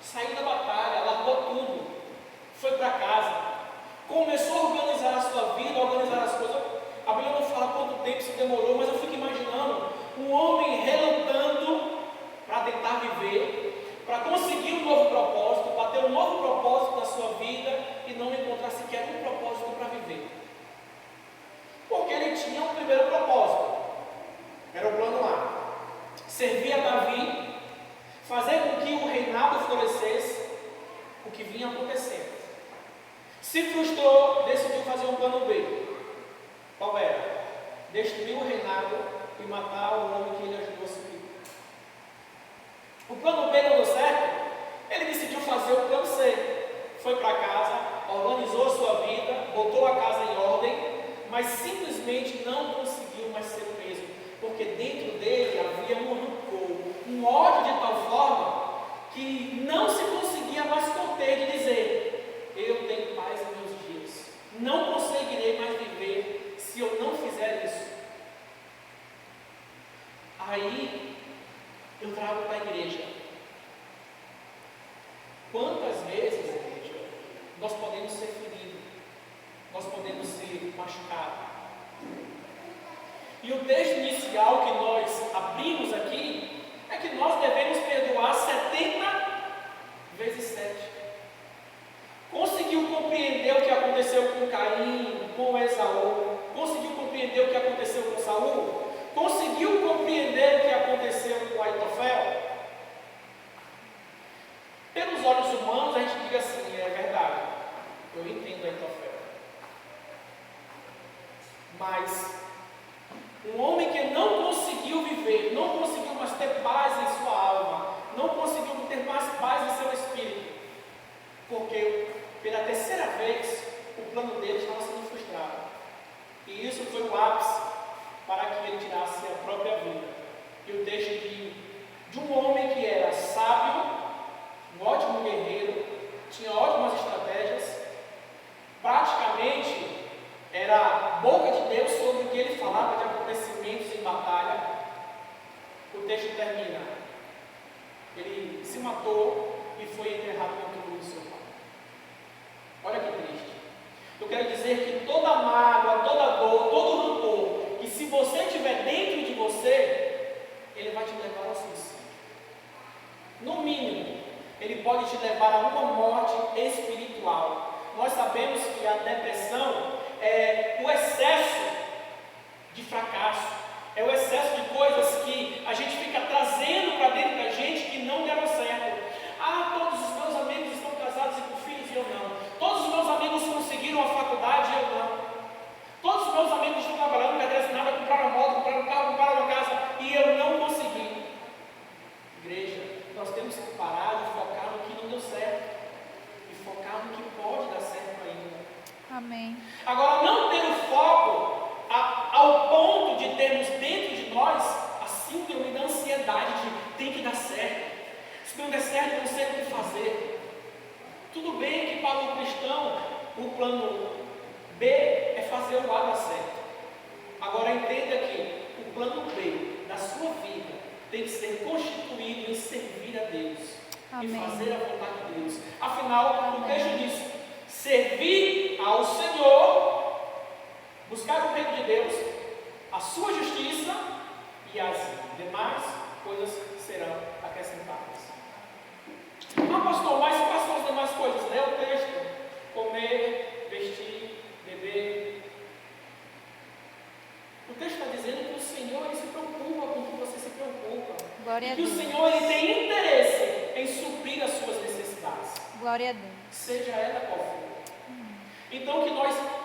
saiu da batalha, largou tudo, foi para casa, começou a organizar a sua vida, a organizar as coisas. A Bíblia não fala quanto tempo isso demorou, mas eu fico imaginando um homem relutando para tentar viver, para conseguir um novo propósito, para ter um novo propósito na sua vida e não encontrar sequer um propósito para viver. Porque ele tinha um primeiro propósito, era o plano A: servir a Davi, fazer com que o reinado florescesse, o que vinha acontecendo. Se frustrou, decidiu fazer um plano B. Qual era? Destruir o reinado e matar o homem que ele ajudou a subir. O plano B não deu certo, ele decidiu fazer o plano C. Foi para casa, organizou a sua vida, botou a casa em ordem, mas simplesmente não conseguiu mais ser o mesmo, porque dentro dele havia um rancor, um ódio de tal forma que não se conseguia mais conter de dizer: eu tenho paz em meus dias, não conseguirei mais viver se eu não fizer isso. Aí eu trago para a igreja: quantas vezes, igreja, nós podemos ser feridos, nós podemos ser machucados? E o texto inicial que nós abrimos aqui é que nós devemos perdoar 70 vezes 7. Conseguiu compreender o que aconteceu com Caim, com Esaú? Conseguiu compreender o que aconteceu com Saul? Conseguiu compreender o que aconteceu com Aitofel? Pelos olhos humanos a gente diz assim: é verdade, eu entendo Aitofel. Mas um homem que não conseguiu viver, não conseguiu mais ter paz em sua alma, não conseguiu ter mais paz em seu espírito, porque pela terceira vez o plano dele estava sendo frustrado. E isso foi o ápice para que ele tirasse a própria vida. E o texto de um homem que era sábio, um ótimo guerreiro, tinha ótimas estratégias, praticamente era a boca de Deus sobre o que ele falava de acontecimentos em batalha. O texto termina: ele se matou e foi enterrado no túmulo do seu pai. Olha que triste. Eu quero dizer que toda mágoa, toda dor, todo rancor, que se você tiver dentro de você, ele vai te levar ao suicídio. No mínimo, ele pode te levar a uma morte espiritual. Nós sabemos que a depressão é o excesso de fracasso, é o excesso de coisas que a gente fica trazendo para dentro da gente que não deram certo. Ah, todos os meus amigos estão casados e com filhos e eu não. Todos os meus amigos conseguiram a faculdade e eu não. Todos os meus amigos estão trabalhando, cadê nada, compraram moto, compraram carro, compraram uma casa e eu não consegui. Igreja, nós temos que parar de focar no que não deu certo e focar no que pode dar certo ainda. Amém. Agora, não ter o foco ao ponto de termos dentro de nós a síndrome da ansiedade de tem que dar certo. Se não der certo, não sei o que fazer. Tudo bem que para o cristão o plano B é fazer o A dar certo. Agora entenda que o plano B da sua vida tem que ser constituído em servir a Deus. Amém. E fazer a vontade de Deus. Afinal, o texto diz: servir ao Senhor, buscar o reino de Deus, a sua justiça, e as demais coisas serão acrescentadas. Ah, pastor, mas quais são as demais coisas? Lê o texto: comer, vestir, beber. O texto está dizendo que o Senhor ele se preocupa com o que você se preocupa. Glória a que Deus. O Senhor ele tem interesse em suprir as suas necessidades. Glória a Deus. Seja ela qual for. Então que nós